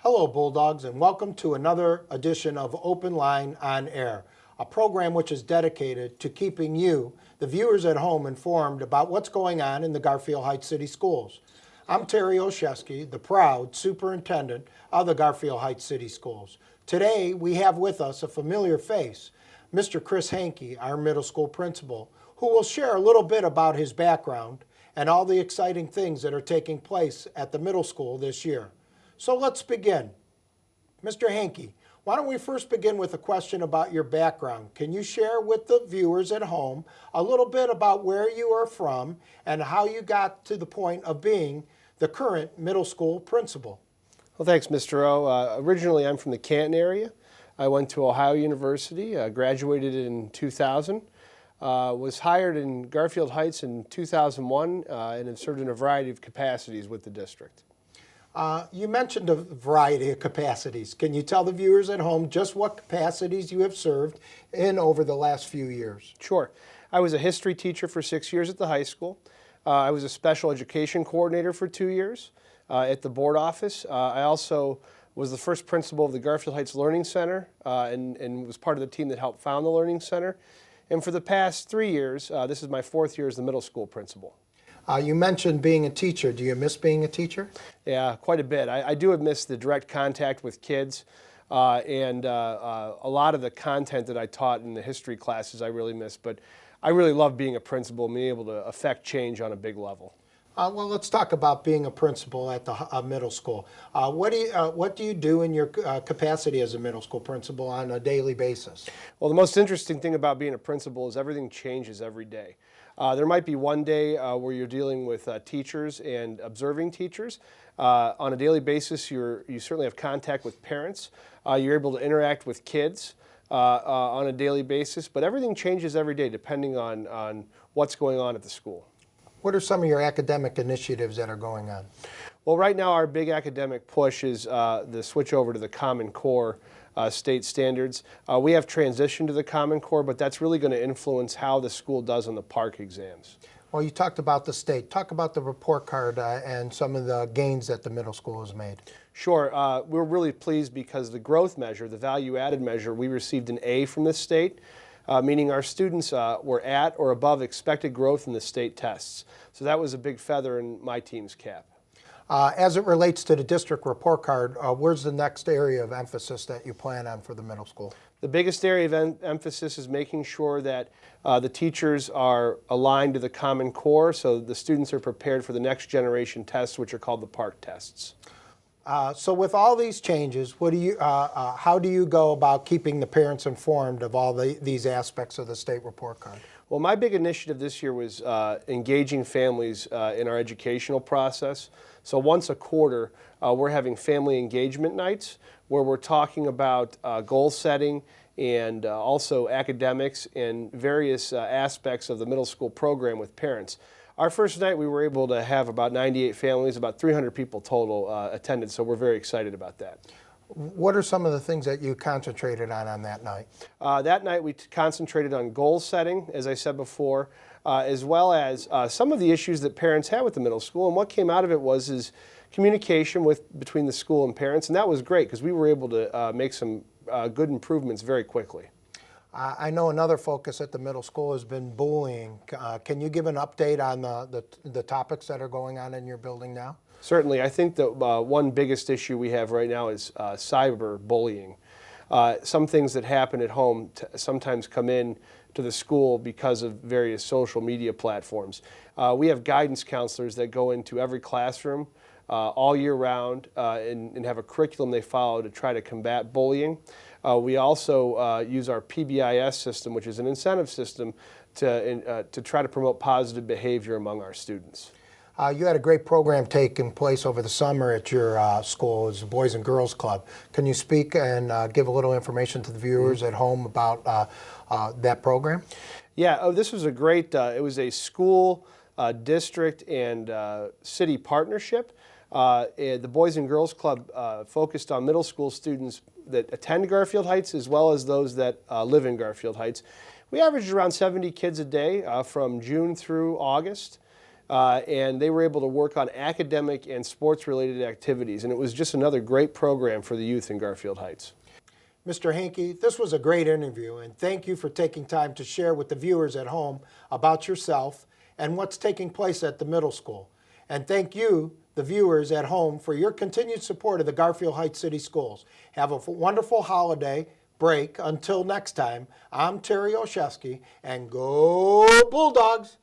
Hello, Bulldogs, and welcome to another edition of Open Line on Air, a program which is dedicated to keeping you, the viewers at home, informed about what's going on in the Garfield Heights City Schools. I'm Terry Olszewski, the proud superintendent of the Garfield Heights City Schools. Today, we have with us a familiar face, Mr. Chris Hanke, our middle school principal, who will share a little bit about his background and all the exciting things that are taking place at the middle school this year. So let's begin. Mr. Hanke, why don't we first begin with a question about your background? Can you share with the viewers at home a little bit about where you are from and how you got to the point of being the current middle school principal? Well, thanks, Mr. O. Originally, I'm from the Canton area. I went to Ohio University, graduated in 2000, was hired in Garfield Heights in 2001, and have served in a variety of capacities with the district. You mentioned a variety of capacities. Can you tell the viewers at home just what capacities you have served in over the last few years? Sure. I was a history teacher for 6 years at the high school. I was a special education coordinator for 2 years at the board office. I also was the first principal of the Garfield Heights Learning Center and was part of the team that helped found the Learning Center. And for the past 3 years, this is my 4th year as the middle school principal. You mentioned being a teacher. Do you miss being a teacher? Yeah, quite a bit. I do miss the direct contact with kids and a lot of the content that I taught in the history classes I really miss. But I really love being a principal and being able to affect change on a big level. Well, let's talk about being a principal at the middle school. What do you do in your capacity as a middle school principal on a daily basis? Well, the most interesting thing about being a principal is everything changes every day. There might be one day where you're dealing with teachers and observing teachers. On a daily basis, you certainly have contact with parents. You're able to interact with kids on a daily basis, but everything changes every day depending on what's going on at the school. What are some of your academic initiatives that are going on? Well, right now our big academic push is the switch over to the Common Core state standards. We have transitioned to the Common Core, but that's really going to influence how the school does on the PARCC exams. Well, you talked about the state. Talk about the report card and some of the gains that the middle school has made. Sure. We're really pleased because the growth measure, the value added measure, we received an A from the state. Meaning our students were at or above expected growth in the state tests. So that was a big feather in my team's cap. As it relates to the district report card, where's the next area of emphasis that you plan on for the middle school? The biggest area of emphasis is making sure that the teachers are aligned to the Common Core so the students are prepared for the next generation tests, which are called the PARCC tests. So with all these changes, how do you go about keeping the parents informed of all these aspects of the state report card? Well, my big initiative this year was engaging families in our educational process. So once a quarter, we're having family engagement nights where we're talking about goal setting and also academics and various aspects of the middle school program with parents. Our first night, we were able to have about 98 families, about 300 people total attended, so we're very excited about that. What are some of the things that you concentrated on that night? That night, we concentrated on goal setting, as I said before, as well as some of the issues that parents had with the middle school. And what came out of it was communication between the school and parents, and that was great because we were able to make some good improvements very quickly. I know another focus at the middle school has been bullying. Can you give an update on the topics that are going on in your building now? Certainly. I think that one biggest issue we have right now is cyber bullying. Some things that happen at home sometimes come in to the school because of various social media platforms. We have guidance counselors that go into every classroom all year round and have a curriculum they follow to try to combat bullying. We also use our PBIS system, which is an incentive system, to try to promote positive behavior among our students. You had a great program taking place over the summer at your school. It was the Boys and Girls Club. Can you speak and give a little information to the viewers at home about that program? Yeah, this was a great, it was a school, district, and city partnership. The Boys and Girls Club focused on middle school students that attend Garfield Heights as well as those that live in Garfield Heights. We averaged around 70 kids a day from June through August. and they were able to work on academic and sports-related activities, and it was just another great program for the youth in Garfield Heights. Mr. Hanke, this was a great interview, and thank you for taking time to share with the viewers at home about yourself and what's taking place at the middle school. And thank you, the viewers at home, for your continued support of the Garfield Heights City Schools. Have a wonderful holiday break. Until next time, I'm Terry Olszewski, and go Bulldogs!